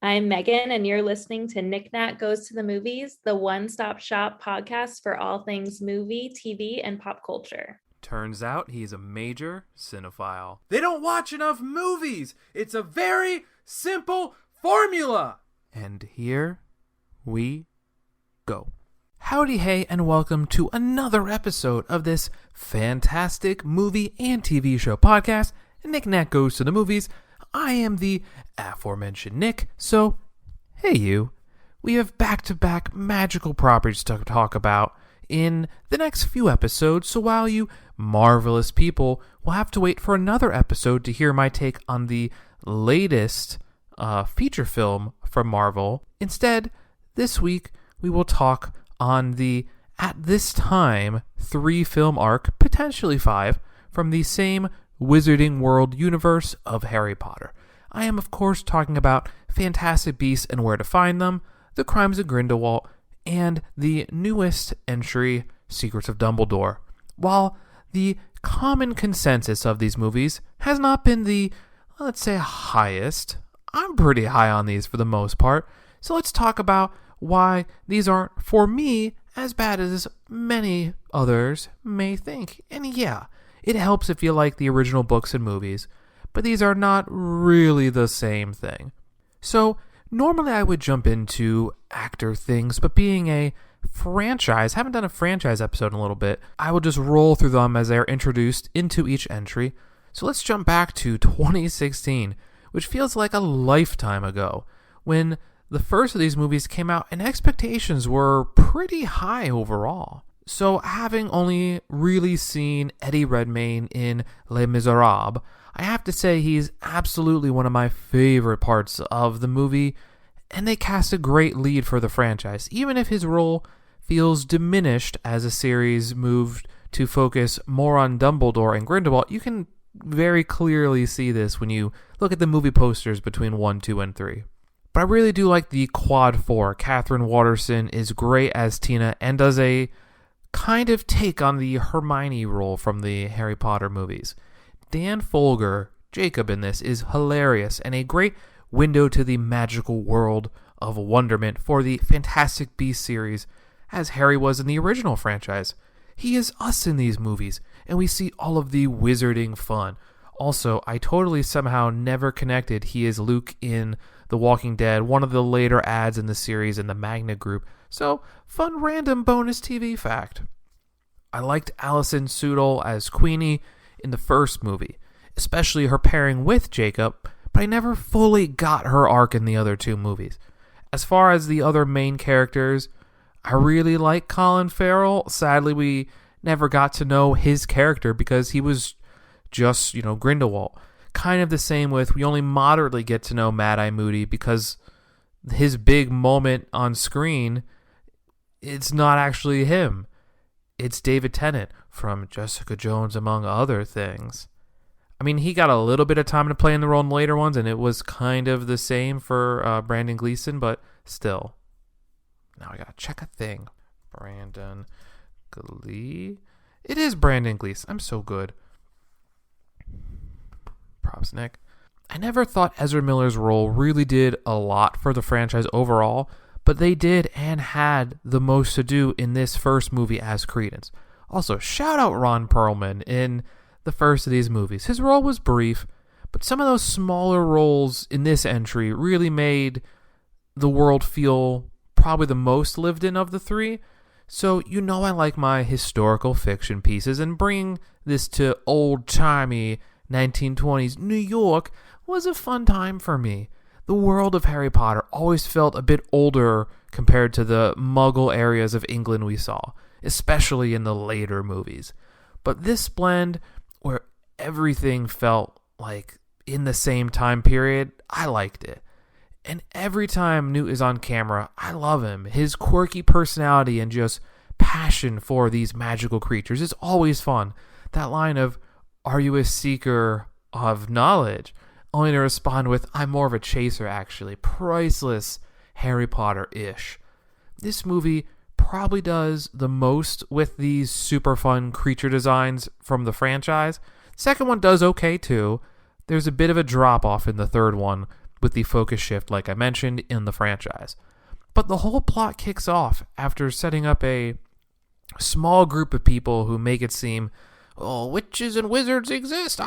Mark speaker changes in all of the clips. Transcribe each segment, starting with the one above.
Speaker 1: I'm Megan, and you're listening to Knick Knack Goes to the Movies, the one-stop shop podcast for all things movie, TV, and pop culture.
Speaker 2: Turns out he's a major cinephile. They don't watch enough movies! It's a very simple formula! And here we go. Howdy, hey, and welcome to another episode of this fantastic movie and TV show podcast, Knick Knack Goes to the Movies. I am the aforementioned Nick, so hey you. We have back-to-back magical properties to talk about in the next few episodes, so while you marvelous people will have to wait for another episode to hear my take on the latest feature film from Marvel, instead, this week we will talk on the, at this time, 3-film arc, potentially 5, from the same Wizarding World universe of Harry Potter. I am, of course, talking about Fantastic Beasts and Where to Find Them, The Crimes of Grindelwald, and the newest entry, Secrets of Dumbledore. While the common consensus of these movies has not been the, let's say, highest, I'm pretty high on these for the most part, so let's talk about why these aren't, for me, as bad as many others may think. And yeah, it helps if you like the original books and movies, but these are not really the same thing. So, normally I would jump into actor things, but being a franchise, haven't done a franchise episode in a little bit, I will just roll through them as they are introduced into each entry. So let's jump back to 2016, which feels like a lifetime ago, when the first of these movies came out and expectations were pretty high overall. So having only really seen Eddie Redmayne in Les Miserables, I have to say he's absolutely one of my favorite parts of the movie, and they cast a great lead for the franchise, even if his role feels diminished as the series moved to focus more on Dumbledore and Grindelwald. You can very clearly see this when you look at the movie posters between 1, 2, and 3. But I really do like the Quad 4. Katherine Waterston is great as Tina and does a kind of take on the Hermione role from the Harry Potter movies. Dan Folger, Jacob in this, is hilarious and a great window to the magical world of wonderment for the Fantastic Beasts series, as Harry was in the original franchise. He is us in these movies, and we see all of the wizarding fun. Also, I totally somehow never connected he is Luke in The Walking Dead, one of the later ads in the series in the Magna Group, so fun random bonus TV fact. I liked Alison Sudol as Queenie in the first movie, especially her pairing with Jacob, but I never fully got her arc in the other 2 movies. As far as the other main characters, I really like Colin Farrell. Sadly, we never got to know his character because he was just, Grindelwald. Kind of the same with, we only moderately get to know Mad-Eye Moody because his big moment on screen, it's not actually him. It's David Tennant from Jessica Jones, among other things. I mean, he got a little bit of time to play in the role in later ones, and it was kind of the same for Brandon Gleeson, but still. Now I gotta check a thing. Brandon Glee. It is Brandon Gleeson. I'm so good. Props, Nick. I never thought Ezra Miller's role really did a lot for the franchise overall, but they did and had the most to do in this first movie as Credence. Also, shout out Ron Perlman in the first of these movies. His role was brief, but some of those smaller roles in this entry really made the world feel probably the most lived in of the 3. So I like my historical fiction pieces, and bringing this to old-timey 1920s New York was a fun time for me. The world of Harry Potter always felt a bit older compared to the Muggle areas of England we saw, especially in the later movies. But this blend, where everything felt like in the same time period, I liked it. And every time Newt is on camera, I love him. His quirky personality and just passion for these magical creatures is always fun. That line of, "Are you a seeker of knowledge?" only to respond with, "I'm more of a chaser, actually." Priceless Harry Potter-ish. This movie probably does the most with these super fun creature designs from the franchise. Second one does okay too. There's a bit of a drop off in the third one with the focus shift, like I mentioned, in the franchise. But the whole plot kicks off after setting up a small group of people who make it seem, oh, witches and wizards exist,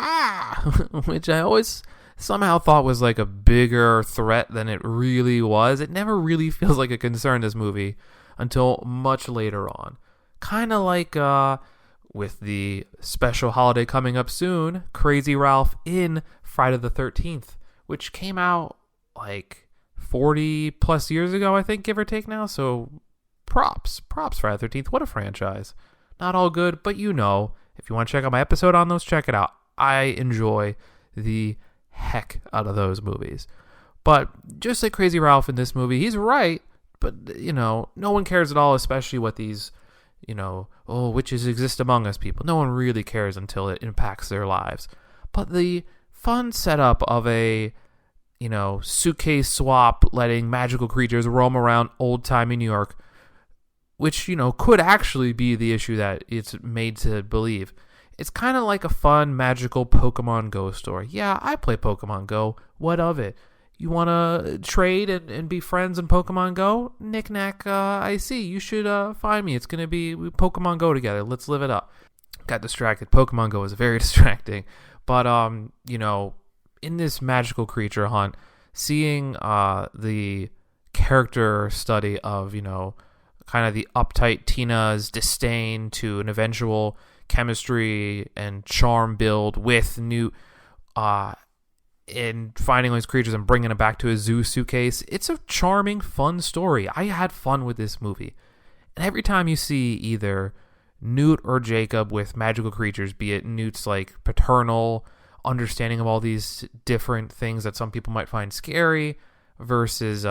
Speaker 2: which I always somehow thought was like a bigger threat than it really was. It never really feels like a concern, this movie, until much later on. Kind of like with the special holiday coming up soon, Crazy Ralph in Friday the 13th, which came out like 40 plus years ago, I think, give or take now. So props Friday the 13th. What a franchise. Not all good, but you know, if you want to check out my episode on those, check it out. I enjoy the heck out of those movies. But just like Crazy Ralph in this movie, he's right, but you know, no one cares at all, especially what these, you know, oh, witches exist among us people. No one really cares until it impacts their lives. But the fun setup of a, you know, suitcase swap, letting magical creatures roam around old-timey New York, which, you know, could actually be the issue that it's made to believe. It's kind of like a fun, magical Pokemon Go story. Yeah, I play Pokemon Go. What of it? You want to trade and be friends in Pokemon Go? Knick-knack, I see. You should find me. It's going to be Pokemon Go together. Let's live it up. Got distracted. Pokemon Go is very distracting. But, you know, in this magical creature hunt, seeing the character study of, you know, kind of the uptight Tina's disdain to an eventual chemistry and charm build with Newt, in finding all these creatures and bringing them back to a zoo suitcase. It's a charming, fun story. I had fun with this movie. And every time you see either Newt or Jacob with magical creatures, be it Newt's like paternal understanding of all these different things that some people might find scary versus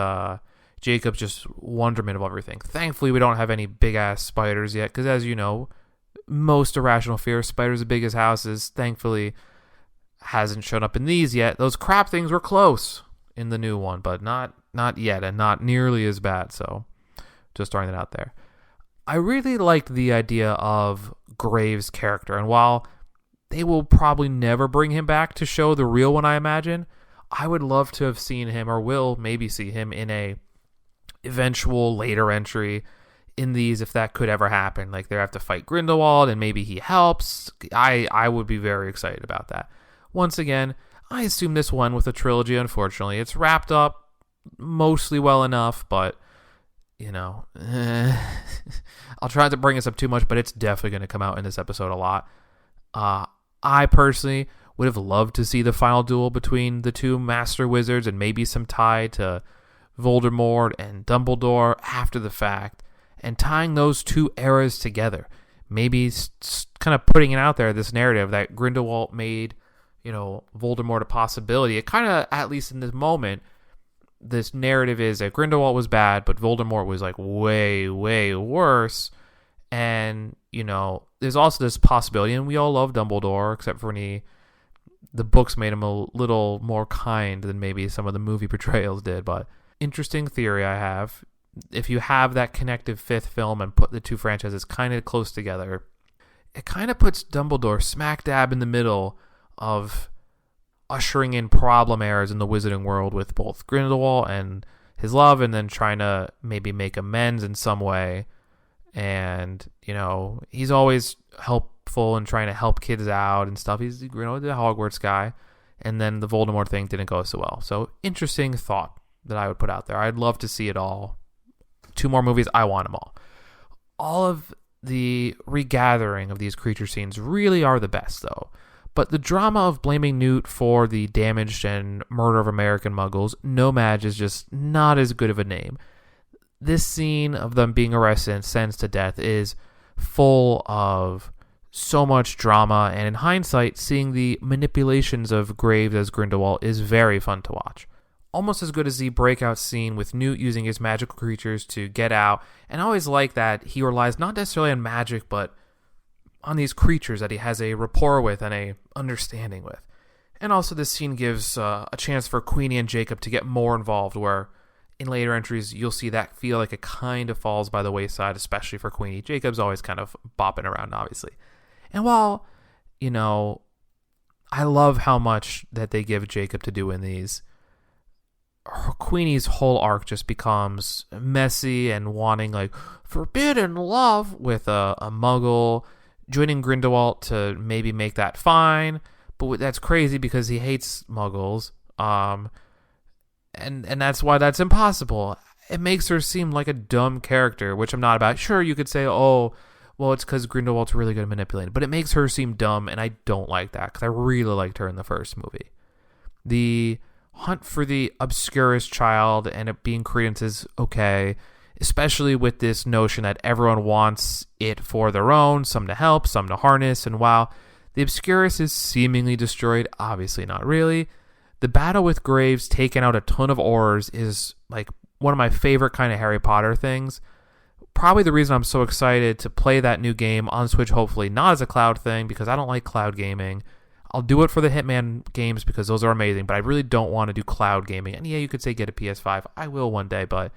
Speaker 2: Jacob's just wonderment of everything. Thankfully, we don't have any big-ass spiders yet, because as you know, most irrational fear, spiders as big as houses, thankfully hasn't shown up in these yet. Those crap things were close in the new one, but not yet, and not nearly as bad, so just throwing that out there. I really liked the idea of Graves' character, and while they will probably never bring him back to show the real one, I imagine, I would love to have seen him, or will maybe see him, in a eventual later entry in these, if that could ever happen. Like, they have to fight Grindelwald, and maybe he helps. I would be very excited about that. Once again, I assume this one with a trilogy, unfortunately. It's wrapped up mostly well enough, but, you know, I'll try not to bring this up too much, but it's definitely going to come out in this episode a lot. I personally would have loved to see the final duel between the two master wizards and maybe some tie to Voldemort and Dumbledore after the fact, and tying those two eras together. Maybe kind of putting it out there, this narrative that Grindelwald made, you know, Voldemort a possibility. It kind of, at least in this moment, this narrative is that Grindelwald was bad, but Voldemort was like way, way worse. And, you know, there's also this possibility, and we all love Dumbledore, except for when the books made him a little more kind than maybe some of the movie portrayals did. But interesting theory I have. If you have that connective fifth film and put the two franchises kind of close together, it kind of puts Dumbledore smack dab in the middle of ushering in problem eras in the wizarding world with both Grindelwald and his love, and then trying to maybe make amends in some way. And, you know, he's always helpful and trying to help kids out and stuff. He's, you know, the Hogwarts guy. And then the Voldemort thing didn't go so well. So, interesting thought that I would put out there. I'd love to see it all. 2 more movies, I want them all. All of the regathering of these creature scenes really are the best, though. But the drama of blaming Newt for the damage and murder of American Muggles, No-Maj, is just not as good of a name. This scene of them being arrested and sentenced to death is full of so much drama, and in hindsight, seeing the manipulations of Graves as Grindelwald is very fun to watch. Almost as good as the breakout scene with Newt using his magical creatures to get out, and I always like that he relies not necessarily on magic, but on these creatures that he has a rapport with and a understanding with. And also this scene gives a chance for Queenie and Jacob to get more involved, where in later entries you'll see that feel like it kind of falls by the wayside, especially for Queenie. Jacob's always kind of bopping around, obviously. And while, you know, I love how much that they give Jacob to do in these, Queenie's whole arc just becomes messy and wanting like forbidden love with a muggle, joining Grindelwald to maybe make that fine, but that's crazy because he hates muggles, and that's why that's impossible. It makes her seem like a dumb character, which I'm not about. Sure, you could say, oh, well, it's because Grindelwald's really good at manipulating, but it makes her seem dumb, and I don't like that because I really liked her in the first movie. The hunt for the obscurest child and it being Credence is okay, especially with this notion that everyone wants it for their own, some to help, some to harness, and while the Obscurus is seemingly destroyed, obviously not really, the battle with Graves taking out a ton of Aurors is like one of my favorite kind of Harry Potter things. Probably the reason I'm so excited to play that new game on Switch, hopefully not as a cloud thing, because I don't like cloud gaming. I'll do it for the Hitman games because those are amazing, but I really don't want to do cloud gaming. And yeah, you could say get a PS5. I will one day, but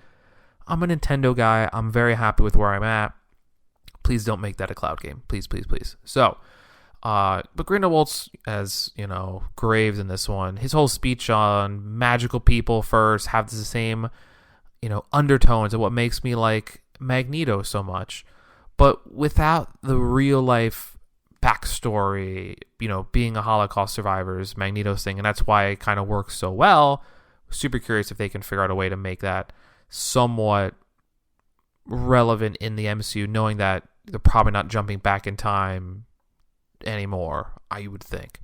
Speaker 2: I'm a Nintendo guy. I'm very happy with where I'm at. Please don't make that a cloud game. Please, please, please. So, but Grindelwald's, as you know, Graves in this one, his whole speech on magical people first have the same, undertones of what makes me like Magneto so much, but without the real life backstory, being a Holocaust survivor's Magneto's thing, and that's why it kind of works so well. Super curious if they can figure out a way to make that somewhat relevant in the MCU, knowing that they're probably not jumping back in time anymore, I would think.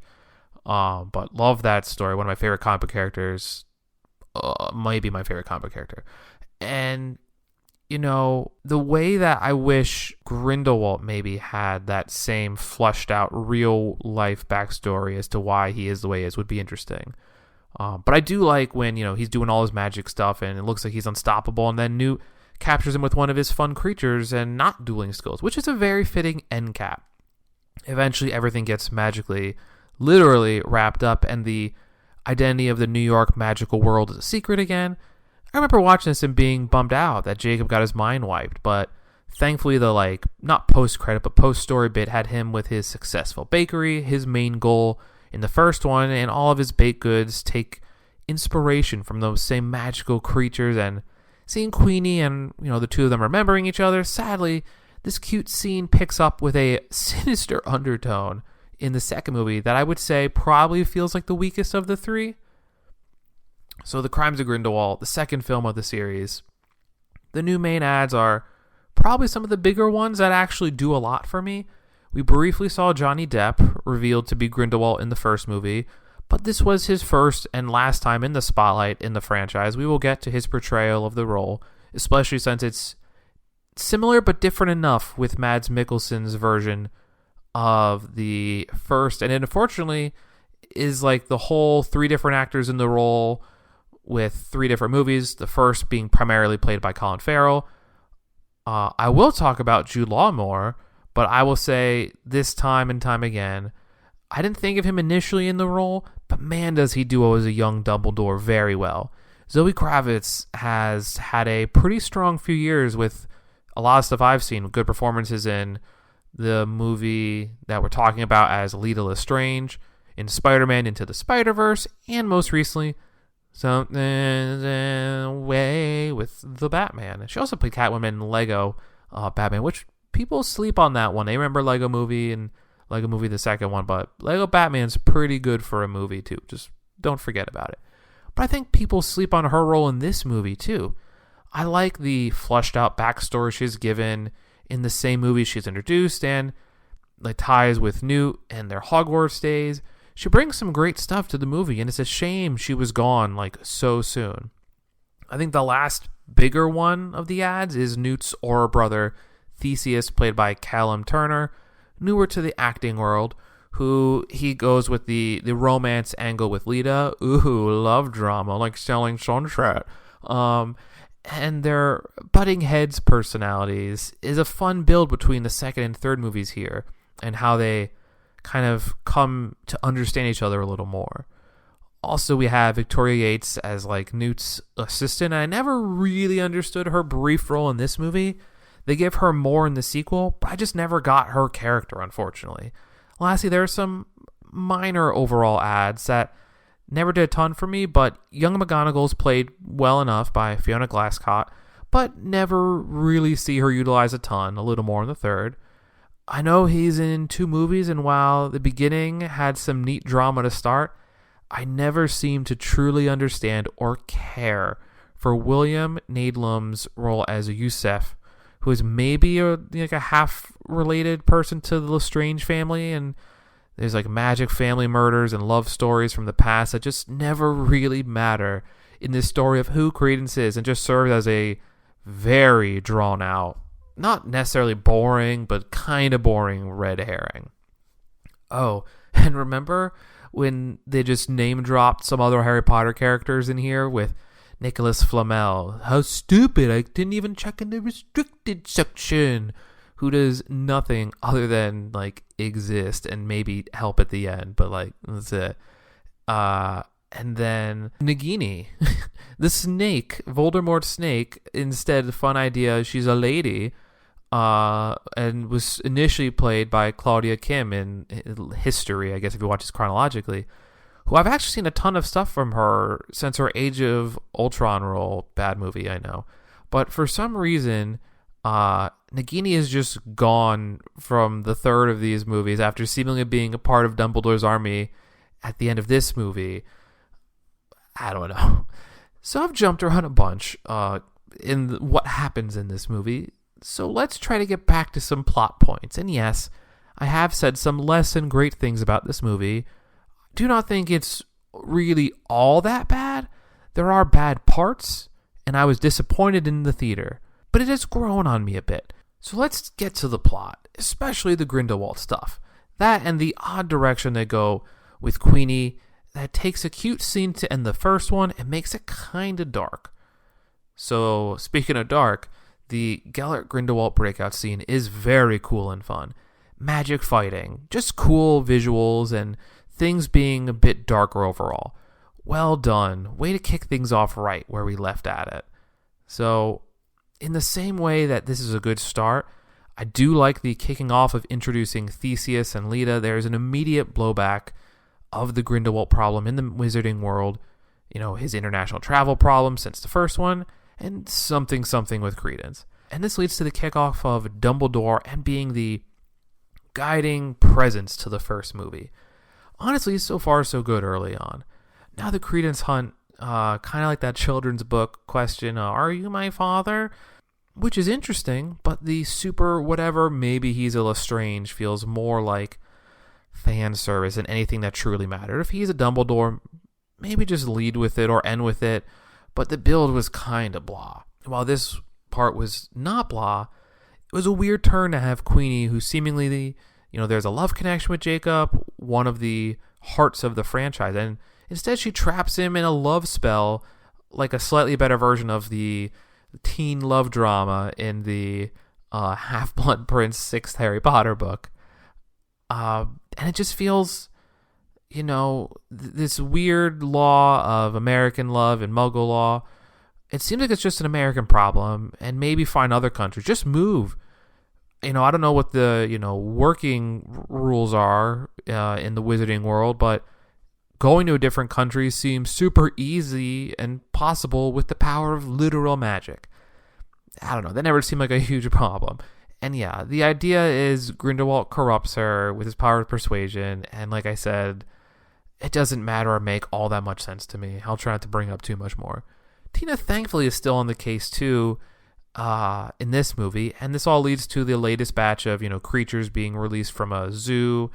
Speaker 2: But love that story. One of my favorite comic book characters, might be my favorite comic book character. And the way that I wish Grindelwald maybe had that same flushed out real life backstory as to why he is the way he is would be interesting. But I do like when, he's doing all his magic stuff and it looks like he's unstoppable, and then Newt captures him with one of his fun creatures and not dueling skills, which is a very fitting end cap. Eventually everything gets magically, literally wrapped up, and the identity of the New York magical world is a secret again. I remember watching this and being bummed out that Jacob got his mind wiped, but thankfully the not post-credit but post-story bit had him with his successful bakery, his main goal in the first one, and all of his baked goods take inspiration from those same magical creatures, and seeing Queenie and, the two of them remembering each other. Sadly, this cute scene picks up with a sinister undertone in the second movie that I would say probably feels like the weakest of the three. So The Crimes of Grindelwald, the second film of the series, the new main ads are probably some of the bigger ones that actually do a lot for me. We briefly saw Johnny Depp revealed to be Grindelwald in the first movie, but this was his first and last time in the spotlight in the franchise. We will get to his portrayal of the role, especially since it's similar but different enough with Mads Mikkelsen's version of the first, and it unfortunately is like the whole three different actors in the role with three different movies, the first being primarily played by Colin Farrell. I will talk about Jude Law more, but I will say this time and time again, I didn't think of him initially in the role, but man, does he do as a young Dumbledore very well. Zoe Kravitz has had a pretty strong few years with a lot of stuff I've seen, good performances in the movie that we're talking about as Lita Lestrange, in Spider-Man Into the Spider-Verse, and most recently, Something Way with the Batman. She also played Catwoman in Lego Batman, which people sleep on that one. They remember Lego Movie and Lego Movie the second one, but Lego Batman's pretty good for a movie too. Just don't forget about it. But I think people sleep on her role in this movie too. I like the flushed out backstory she's given in the same movie she's introduced, and the ties with Newt and their Hogwarts days. She brings some great stuff to the movie, and it's a shame she was gone so soon. I think the last bigger one of the ads is Newt's Auror brother, Theseus, played by Callum Turner, newer to the acting world, who he goes with the romance angle with Lita. Ooh, love drama, like Selling Sunset. And their butting heads personalities is a fun build between the second and third movies here, and how they kind of come to understand each other a little more. Also, we have Victoria Yates as Newt's assistant. I never really understood her brief role in this movie. They give her more in the sequel, but I just never got her character, unfortunately. Lastly, there are some minor overall ads that never did a ton for me, but young McGonagall's played well enough by Fiona Glasscott, but never really see her utilize a ton, a little more in the third. I know he's in 2 movies, and while the beginning had some neat drama to start, I never seem to truly understand or care for William Nadlum's role as Yusuf, who is maybe a half-related person to the Lestrange family, and there's like magic family murders and love stories from the past that just never really matter in this story of who Credence is, and just serve as a very drawn-out, not necessarily boring, but kind of boring red herring. Oh, and remember when they just name-dropped some other Harry Potter characters in here with Nicholas Flamel? How stupid, I didn't even check in the restricted section. Who does nothing other than, like, exist and maybe help at the end, but, like, that's it. And then Nagini, the snake, Voldemort's snake, instead, fun idea, she's a lady, and was initially played by Claudia Kim in history, I guess, if you watch this chronologically, who I've actually seen a ton of stuff from her since her Age of Ultron role. Bad movie, I know. But for some reason, Nagini is just gone from the third of these movies after seemingly being a part of Dumbledore's army at the end of this movie. I don't know. So I've jumped around a bunch in what happens in this movie. So let's try to get back to some plot points. And yes, I have said some less than great things about this movie. Do not think it's really all that bad. There are bad parts, and I was disappointed in the theater, but it has grown on me a bit. So let's get to the plot, especially the Grindelwald stuff. That and the odd direction they go with Queenie that takes a cute scene to end the first one and makes it kind of dark. So speaking of dark, the Gellert Grindelwald breakout scene is very cool and fun. Magic fighting, just cool visuals and things being a bit darker overall. Well done. Way to kick things off right where we left at it. So, in the same way that this is a good start, I do like the kicking off of introducing Theseus and Leda. There's an immediate blowback of the Grindelwald problem in the wizarding world. You know, his international travel problem since the first one, and something with Credence. And this leads to the kickoff of Dumbledore and being the guiding presence to the first movie. Honestly, so far so good early on. Now the Credence hunt, kind of like that children's book question, are you my father? Which is interesting, but the super whatever, maybe he's a Lestrange, feels more like fan service than anything that truly mattered. If he's a Dumbledore, maybe just lead with it or end with it, but the build was kind of blah. While this part was not blah, it was a weird turn to have Queenie, who seemingly, there's a love connection with Jacob, one of the hearts of the franchise, and instead she traps him in a love spell, like a slightly better version of the teen love drama in the Half-Blood Prince 6th Harry Potter book. And it just feels, this weird law of American love and Muggle law. It seems like it's just an American problem, and maybe find other countries. Just move. I don't know what the, working rules are in the wizarding world, but going to a different country seems super easy and possible with the power of literal magic. I don't know. That never seemed like a huge problem. And yeah, the idea is Grindelwald corrupts her with his power of persuasion, and like I said, it doesn't matter or make all that much sense to me. I'll try not to bring up too much more. Tina thankfully is still on the case too in this movie, and this all leads to the latest batch of, creatures being released from a zoo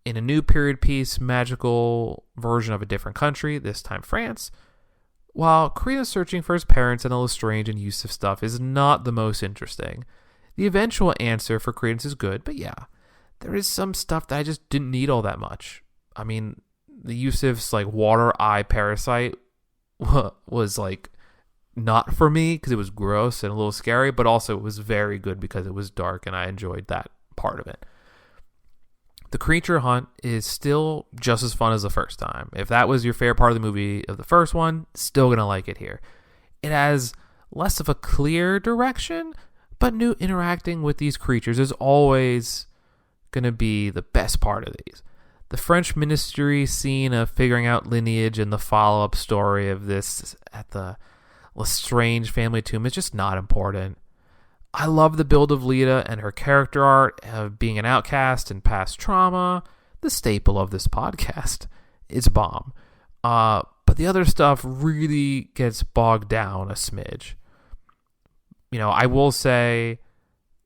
Speaker 2: in a new period piece magical version of a different country, this time France. While Credence searching for his parents and the Lestrange and Yusuf stuff is not the most interesting, the eventual answer for Credence is good, but yeah, there is some stuff that I just didn't need all that much. I mean, the Yusuf's water eye parasite was not for me because it was gross and a little scary, but also it was very good because it was dark and I enjoyed that part of it. The creature hunt is still just as fun as the first time. If that was your favorite part of the movie of the first one, still gonna like it here. It has less of a clear direction, but new interacting with these creatures is always gonna be the best part of these. The French ministry scene of figuring out lineage and the follow-up story of this at the Lestrange family tomb is just not important. I love the build of Lita and her character art of being an outcast and past trauma. The staple of this podcast is bomb. But the other stuff really gets bogged down a smidge. I will say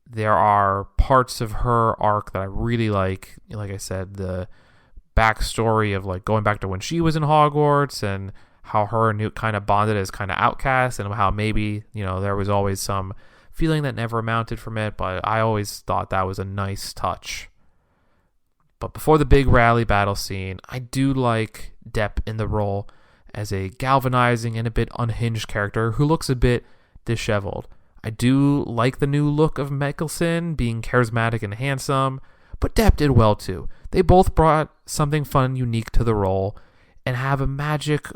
Speaker 2: there are parts of her arc that I really like. Like I said, the backstory of like going back to when she was in Hogwarts and how her and Newt kind of bonded as kind of outcasts, and how maybe, there was always some feeling that never amounted from it, but I always thought that was a nice touch. But before the big rally battle scene, I do like Depp in the role as a galvanizing and a bit unhinged character who looks a bit disheveled. I do like the new look of Mickelson being charismatic and handsome, but Depp did well too. They both brought something fun and unique to the role, and have a magic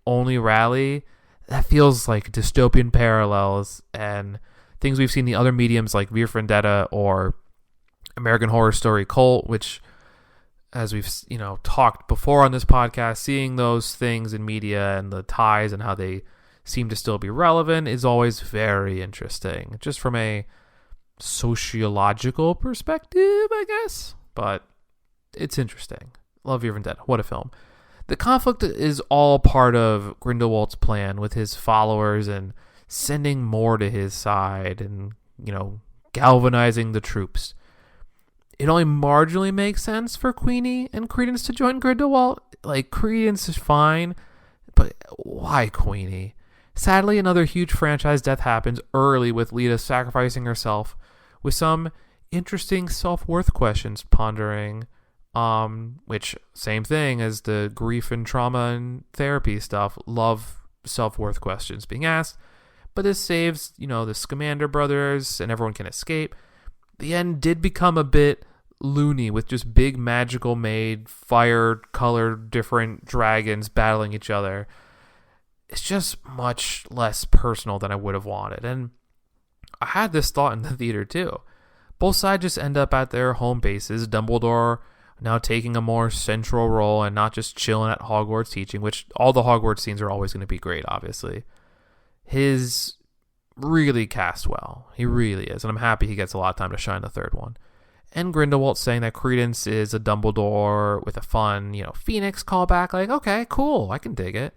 Speaker 2: only rally that feels like dystopian parallels and things we've seen in the other mediums like V for Vendetta or American Horror Story Cult, which, as we've talked before on this podcast, seeing those things in media and the ties and how they seem to still be relevant is always very interesting, just from a sociological perspective, I guess. But it's interesting. Love V for Vendetta. What a film. The conflict is all part of Grindelwald's plan with his followers and sending more to his side and, galvanizing the troops. It only marginally makes sense for Queenie and Credence to join Grindelwald. Credence is fine, but why Queenie? Sadly, another huge franchise death happens early with Lita sacrificing herself, with some interesting self-worth questions pondering, which, same thing as the grief and trauma and therapy stuff, love self-worth questions being asked, but this saves, the Scamander brothers and everyone can escape. The end did become a bit loony with just big magical made fire-colored different dragons battling each other. It's just much less personal than I would have wanted. And I had this thought in the theater too. Both sides just end up at their home bases. Dumbledore now taking a more central role and not just chilling at Hogwarts teaching, which all the Hogwarts scenes are always going to be great, obviously. His really cast well. He really is. And I'm happy he gets a lot of time to shine the third one. And Grindelwald saying that Credence is a Dumbledore with a fun, Phoenix callback. Okay, cool. I can dig it.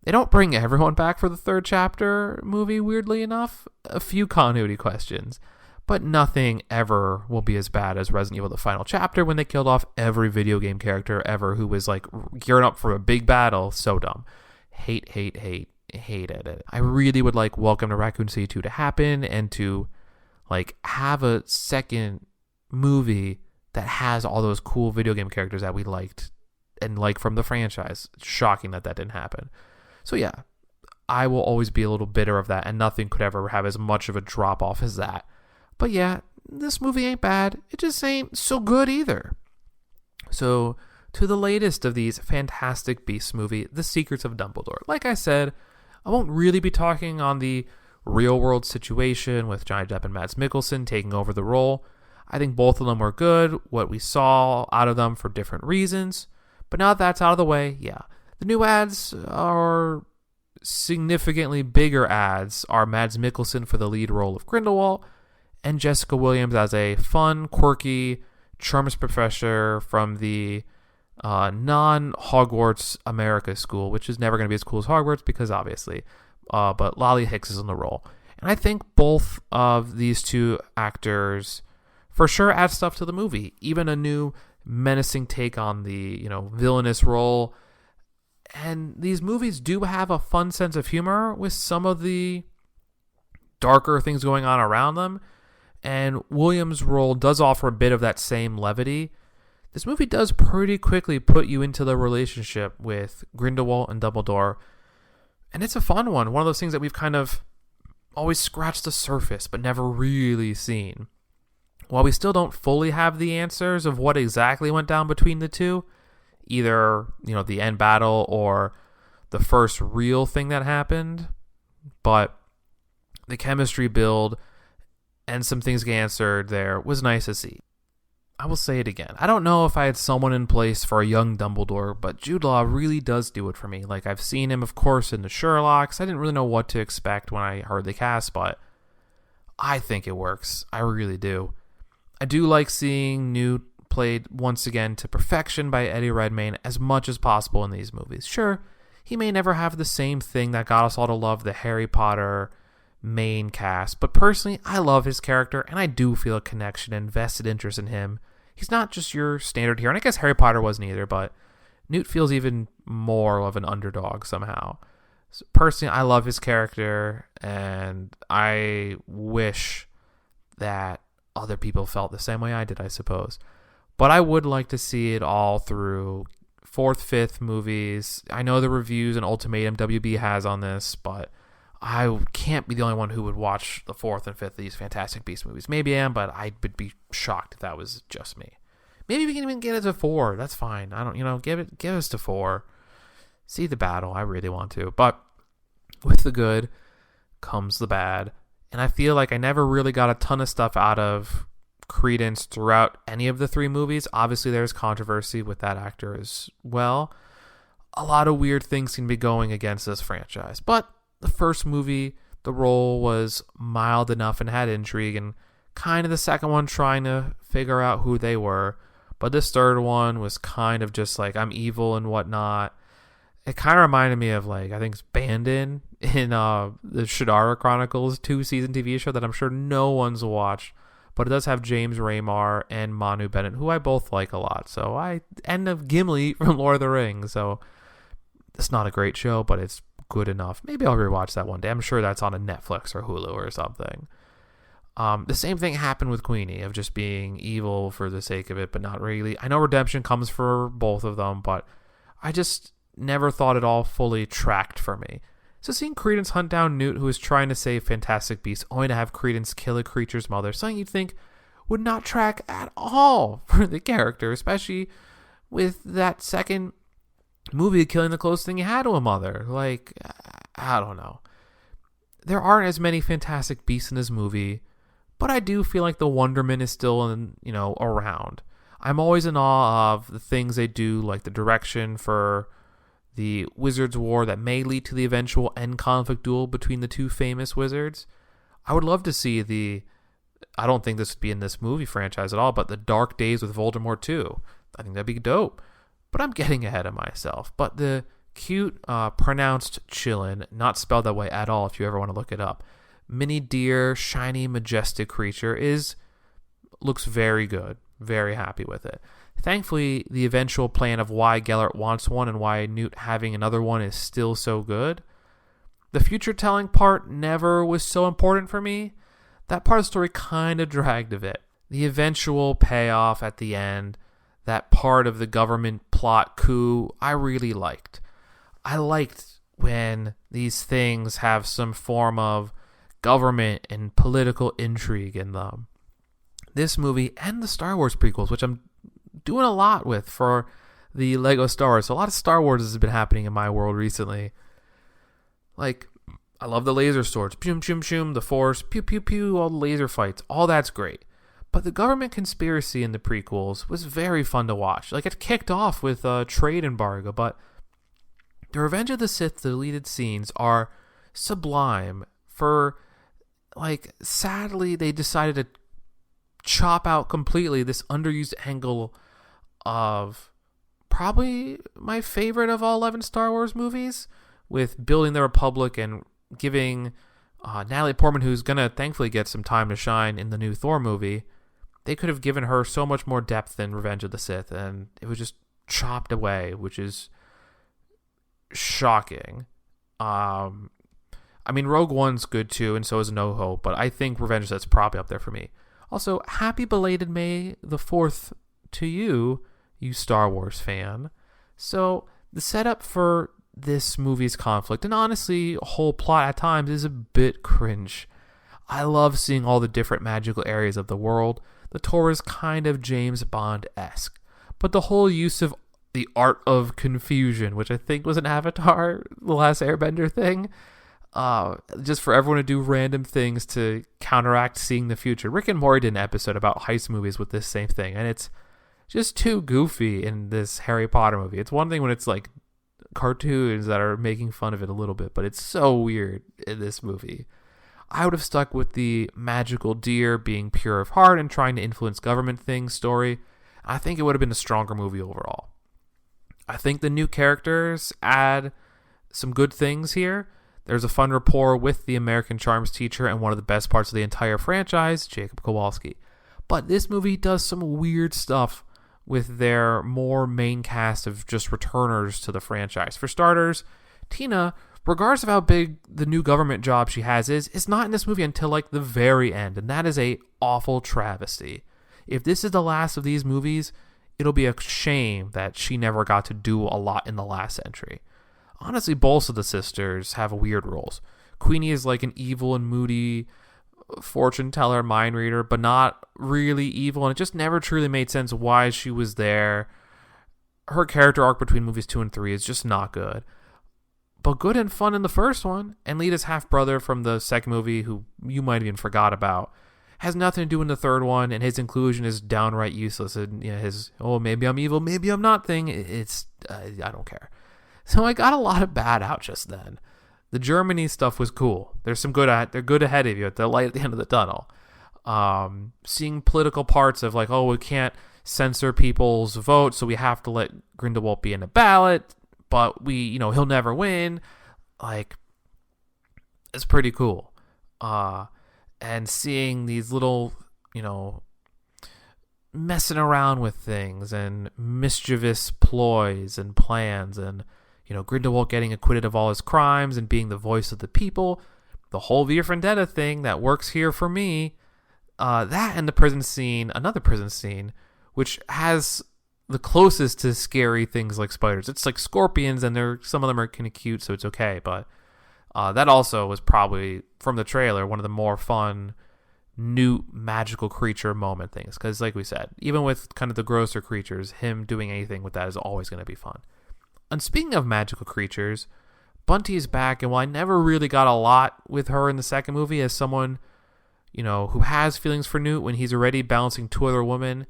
Speaker 2: They don't bring everyone back for the third chapter movie, weirdly enough. A few continuity questions. But nothing ever will be as bad as Resident Evil The Final Chapter when they killed off every video game character ever who was gearing up for a big battle. So dumb. Hated it. I really would like Welcome to Raccoon City 2 to happen and to have a second movie that has all those cool video game characters that we liked and from the franchise. It's shocking that didn't happen. So yeah, I will always be a little bitter of that, and nothing could ever have as much of a drop off as that. But yeah, this movie ain't bad. It just ain't so good either. So to the latest of these Fantastic Beasts movie, The Secrets of Dumbledore. Like I said, I won't really be talking on the real world situation with Johnny Depp and Mads Mikkelsen taking over the role. I think both of them were good, what we saw out of them for different reasons. But now that that's out of the way, yeah. The new ads are significantly bigger ads are Mads Mikkelsen for the lead role of Grindelwald and Jessica Williams as a fun, quirky charms professor from the non-Hogwarts America school, which is never going to be as cool as Hogwarts because obviously, but Lolly Hicks is in the role. And I think both of these two actors for sure add stuff to the movie, even a new menacing take on the, villainous role. And these movies do have a fun sense of humor with some of the darker things going on around them. And Williams' role does offer a bit of that same levity. This movie does pretty quickly put you into the relationship with Grindelwald and Dumbledore. And it's a fun one. One of those things that we've kind of always scratched the surface but never really seen. While we still don't fully have the answers of what exactly went down between the two, either, the end battle or the first real thing that happened, but the chemistry build and some things get answered there was nice to see. I will say it again. I don't know if I had someone in place for a young Dumbledore, but Jude Law really does do it for me. Like, I've seen him, of course, in the Sherlocks. I didn't really know what to expect when I heard the cast, but I think it works. I really do. I do like seeing Newt played once again to perfection by Eddie Redmayne as much as possible in these movies. Sure, he may never have the same thing that got us all to love the Harry Potter main cast, but personally, I love his character, and I do feel a connection and vested interest in him. He's not just your standard hero, and I guess Harry Potter wasn't either, but Newt feels even more of an underdog somehow. So personally, I love his character, and I wish that other people felt the same way I did, I suppose. But I would like to see it all through 4th, 5th movies. I know the reviews and ultimatum WB has on this, but I can't be the only one who would watch the 4th and 5th of these Fantastic Beasts movies. Maybe I am, but I would be shocked if that was just me. Maybe we can even get it to 4. That's fine. I don't, give us to 4. See the battle. I really want to. But with the good comes the bad. And I feel like I never really got a ton of stuff out of Credence throughout any of the 3 movies. Obviously, there's controversy with that actor as well. A lot of weird things can be going against this franchise. But the first movie, the role was mild enough and had intrigue, and kind of the second one trying to figure out who they were. But this third one was kind of just like, I'm evil and whatnot. It kind of reminded me of, like, I think it's Bandon in the Shadara Chronicles 2-season TV show that I'm sure no one's watched. But it does have James Raymar and Manu Bennett, who I both like a lot. So and of Gimli from Lord of the Rings. So it's not a great show, but it's good enough. Maybe I'll rewatch that one day. I'm sure that's on a Netflix or Hulu or something. The same thing happened with Queenie, of just being evil for the sake of it, but not really. I know redemption comes for both of them, but I just never thought it all fully tracked for me. So seeing Credence hunt down Newt, who is trying to save Fantastic Beasts, only to have Credence kill a creature's mother, something you'd think would not track at all for the character, especially with that second movie killing the closest thing he had to a mother. Like, I don't know. There aren't as many Fantastic Beasts in this movie, but I do feel like the wonderment is still around. I'm always in awe of the things they do, like the direction for the Wizards' War that may lead to the eventual end conflict duel between the 2 famous wizards. I would love to see I don't think this would be in this movie franchise at all, but the Dark Days with Voldemort 2. I think that'd be dope. But I'm getting ahead of myself. But the cute, pronounced Chillin, not spelled that way at all if you ever want to look it up, mini deer, shiny, majestic creature looks very good. Very happy with it. Thankfully, the eventual plan of why Gellert wants one and why Newt having another one is still so good. The future telling part never was so important for me. That part of the story kind of dragged a bit. The eventual payoff at the end, that part of the government plot coup, I really liked. I liked when these things have some form of government and political intrigue in them. This movie and the Star Wars prequels, which I'm doing a lot with for the Lego Star Wars. So a lot of Star Wars has been happening in my world recently. Like, I love the laser swords. Pshum, pshum, pshum, the Force, pew, pew, pew, all the laser fights. All that's great. But the government conspiracy in the prequels was very fun to watch. Like, it kicked off with a trade embargo, but the Revenge of the Sith deleted scenes are sublime. Sadly, they decided to chop out completely this underused angle of probably my favorite of all 11 Star Wars movies, with building the Republic and giving Natalie Portman, who's going to thankfully get some time to shine in the new Thor movie. They could have given her so much more depth than Revenge of the Sith, and it was just chopped away, which is shocking. Rogue One's good too, and so is No Hope, but I think Revenge of the Sith's probably up there for me. Also, happy belated May the 4th to you Star Wars fan. So, the setup for this movie's conflict, and honestly, whole plot at times, is a bit cringe. I love seeing all the different magical areas of the world. The tour is kind of James Bond-esque. But the whole use of the art of confusion, which I think was an Avatar, The Last Airbender thing, just for everyone to do random things to counteract seeing the future. Rick and Morty did an episode about heist movies with this same thing, and it's just too goofy in this Harry Potter movie. It's one thing when it's like cartoons that are making fun of it a little bit, but it's so weird in this movie. I would have stuck with the magical deer being pure of heart and trying to influence government things story. I think it would have been a stronger movie overall. I think the new characters add some good things here. There's a fun rapport with the American Charms teacher and one of the best parts of the entire franchise, Jacob Kowalski. But this movie does some weird stuff with their more main cast of just returners to the franchise. For starters, Tina, regardless of how big the new government job she has is not in this movie until like the very end, and that is a awful travesty. If this is the last of these movies, it'll be a shame that she never got to do a lot in the last entry. Honestly, both of the sisters have weird roles. Queenie is like an evil and moody fortune teller, mind reader, but not really evil, and it just never truly made sense why she was there. Her character arc between movies 2 and 3 is just not good, but good and fun in the first one. And Lita's half-brother from the second movie, who you might even forgot about, has nothing to do in the third one, and his inclusion is downright useless. And his, maybe I'm evil, maybe I'm not thing, it's I don't care. So I got a lot of bad out just then. The Germany stuff was cool. They're good ahead of you at the light at the end of the tunnel. Seeing political parts of like, we can't censor people's votes, so we have to let Grindelwald be in a ballot, but he'll never win. Like, it's pretty cool. And seeing these little, messing around with things and mischievous ploys and plans, and Grindelwald getting acquitted of all his crimes and being the voice of the people. The whole V for Vendetta thing that works here for me. That and the prison scene, another prison scene, which has the closest to scary things like spiders. It's like scorpions, and some of them are kind of cute, so it's okay. But that also was probably, from the trailer, one of the more fun new magical creature moment things. Because like we said, even with kind of the grosser creatures, him doing anything with that is always going to be fun. And speaking of magical creatures, Bunty is back, and while I never really got a lot with her in the second movie as someone, who has feelings for Newt when he's already balancing 2 other women,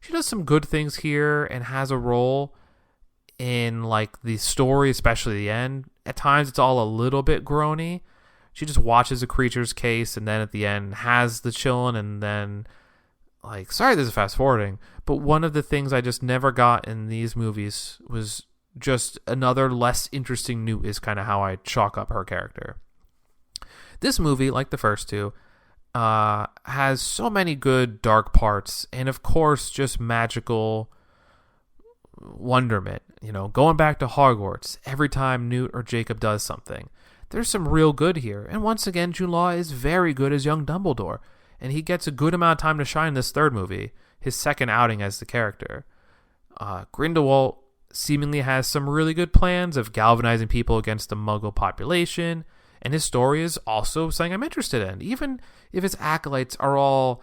Speaker 2: she does some good things here and has a role in like the story, especially the end. At times it's all a little bit groany. She just watches a creature's case and then at the end has the chillin', and then like, sorry this is fast forwarding, but one of the things I just never got in these movies was just another less interesting Newt is kind of how I chalk up her character. This movie, like the first two, has so many good dark parts, and of course just magical wonderment. Going back to Hogwarts, every time Newt or Jacob does something, there's some real good here. And once again, Jude Law is very good as young Dumbledore, and he gets a good amount of time to shine in this third movie, his second outing as the character. Grindelwald seemingly has some really good plans of galvanizing people against the Muggle population, and his story is also something I'm interested in, even if his acolytes are all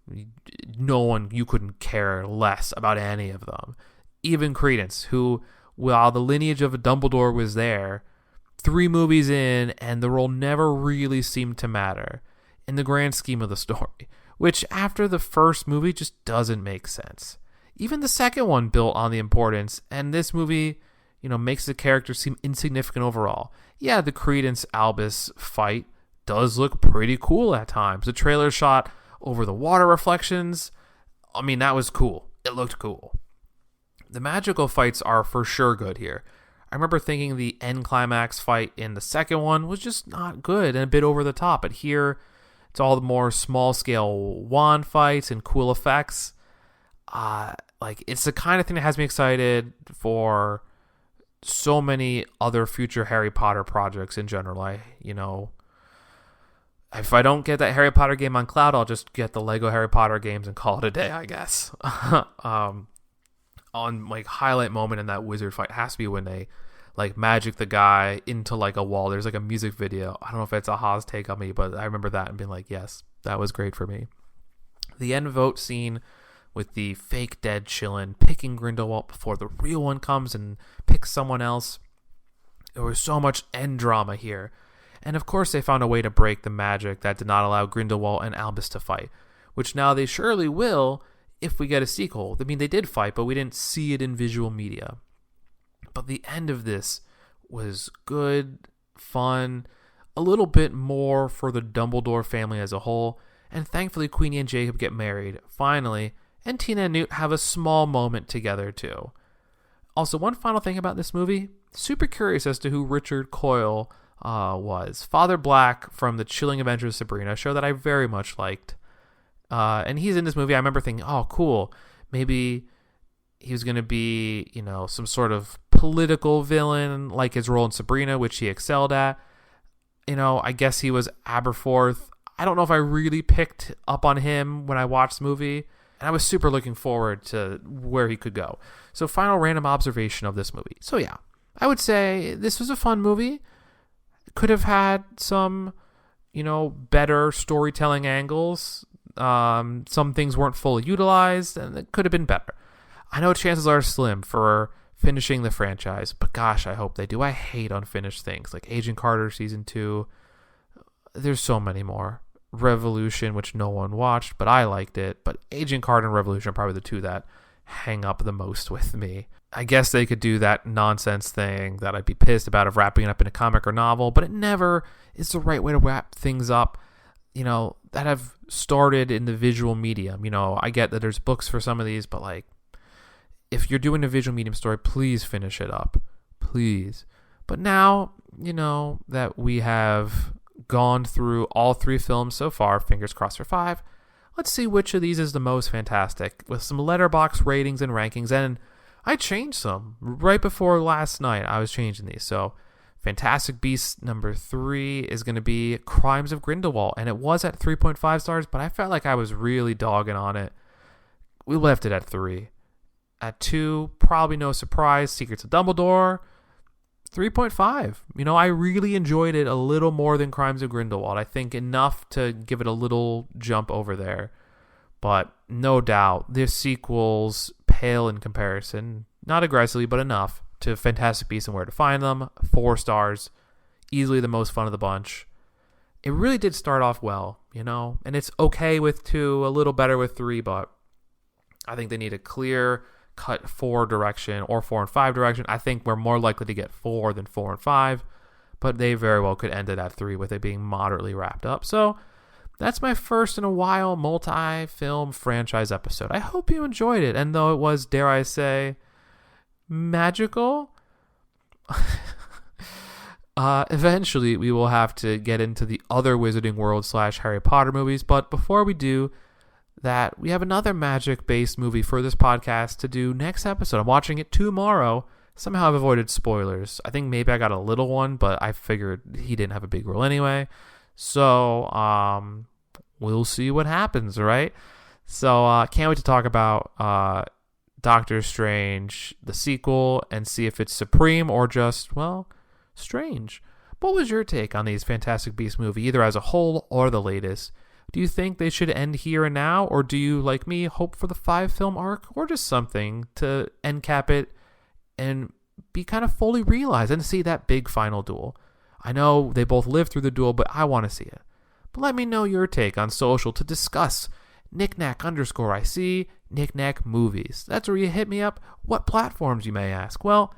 Speaker 2: you couldn't care less about any of them. Even Credence, who, while the lineage of a Dumbledore was there, 3 movies in, and the role never really seemed to matter in the grand scheme of the story, which after the first movie just doesn't make sense. Even the second one built on the importance, and this movie, makes the character seem insignificant overall. Yeah, the Credence Albus fight does look pretty cool at times. The trailer shot over the water reflections, that was cool. It looked cool. The magical fights are for sure good here. I remember thinking the end climax fight in the second one was just not good and a bit over the top, but here it's all the more small-scale wand fights and cool effects. It's the kind of thing that has me excited for so many other future Harry Potter projects in general. If I don't get that Harry Potter game on cloud, I'll just get the Lego Harry Potter games and call it a day, I guess. On highlight moment in that wizard fight has to be when they magic the guy into a wall. There's a music video. I don't know if it's a Haas take on me, but I remember that and being like, yes, that was great for me. The end vote scene with the fake dead Chillin picking Grindelwald before the real one comes and picks someone else. There was so much end drama here. And of course they found a way to break the magic that did not allow Grindelwald and Albus to fight, which now they surely will if we get a sequel. I mean, they did fight, but we didn't see it in visual media. But the end of this was good, fun, a little bit more for the Dumbledore family as a whole, and thankfully Queenie and Jacob get married, finally, and Tina and Newt have a small moment together too. Also, one final thing about this movie, super curious as to who Richard Coyle was. Father Black from The Chilling Adventures of Sabrina, a show that I very much liked. And he's in this movie. I remember thinking, oh, cool, maybe he was going to be, some sort of political villain like his role in Sabrina, which he excelled at. I guess he was Aberforth. I don't know if I really picked up on him when I watched the movie, and I was super looking forward to where he could go. So final random observation of this movie. So yeah, I would say this was a fun movie. Could have had some, better storytelling angles. Some things weren't fully utilized, and it could have been better. I know chances are slim for finishing the franchise, but gosh, I hope they do. I hate unfinished things like Agent Carter Season 2. There's so many more. Revolution, which no one watched, but I liked it. But Agent Carter and Revolution are probably the two that hang up the most with me. I guess they could do that nonsense thing that I'd be pissed about of wrapping it up in a comic or novel, but it never is the right way to wrap things up, that have started in the visual medium. I get that there's books for some of these, but like, if you're doing a visual medium story, please finish it up. Please. But now, that we have gone through all 3 films so far, fingers crossed for 5, let's see which of these is the most fantastic, with some Letterboxd ratings and rankings. And I changed some right before last night. I was changing these. So Fantastic Beasts number 3 is going to be Crimes of Grindelwald, and it was at 3.5 stars, but I felt like I was really dogging on it. We left it at 3. At 2, probably no surprise, Secrets of Dumbledore. 3.5. I really enjoyed it a little more than Crimes of Grindelwald. I think enough to give it a little jump over there. But no doubt, the sequels pale in comparison. Not aggressively, but enough to Fantastic Beasts and Where to Find Them. 4 stars. Easily the most fun of the bunch. It really did start off well, and it's okay with 2, a little better with 3, but I think they need a clear cut 4 direction or 4 and 5 direction. I think we're more likely to get 4 than 4 and 5, but they very well could end it at 3 with it being moderately wrapped up. So that's my first in a while multi-film franchise episode. I hope you enjoyed it, and though it was, dare I say, magical, eventually we will have to get into the other Wizarding World / Harry Potter movies, but before we do that, we have another magic-based movie for this podcast to do next episode. I'm watching it tomorrow. Somehow I've avoided spoilers. I think maybe I got a little one, but I figured he didn't have a big role anyway. So, we'll see what happens, right? So, can't wait to talk about Doctor Strange, the sequel, and see if it's supreme or just, strange. What was your take on these Fantastic Beasts movie, either as a whole or the latest? Do you think they should end here and now, or do you, like me, hope for the 5-film arc, or just something to end cap it and be kind of fully realized and see that big final duel? I know they both lived through the duel, but I want to see it. But let me know your take on social to discuss. Knickknack_IC, Knickknack Movies. That's where you hit me up. What platforms, you may ask? Well,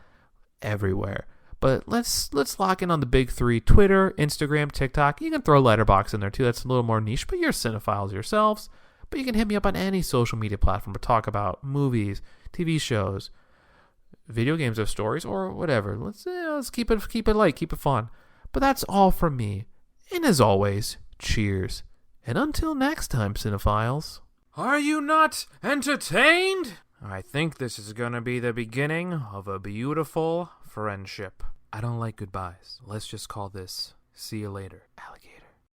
Speaker 2: everywhere. But let's lock in on the big 3: Twitter, Instagram, TikTok. You can throw Letterboxd in there too. That's a little more niche, but you're cinephiles yourselves. But you can hit me up on any social media platform to talk about movies, TV shows, video games or stories, or whatever. Let's keep it light, keep it fun. But that's all from me. And as always, cheers. And until next time, cinephiles.
Speaker 3: Are you not entertained? I think this is going to be the beginning of a beautiful friendship.
Speaker 2: I don't like goodbyes. Let's just call this see you later, alligator.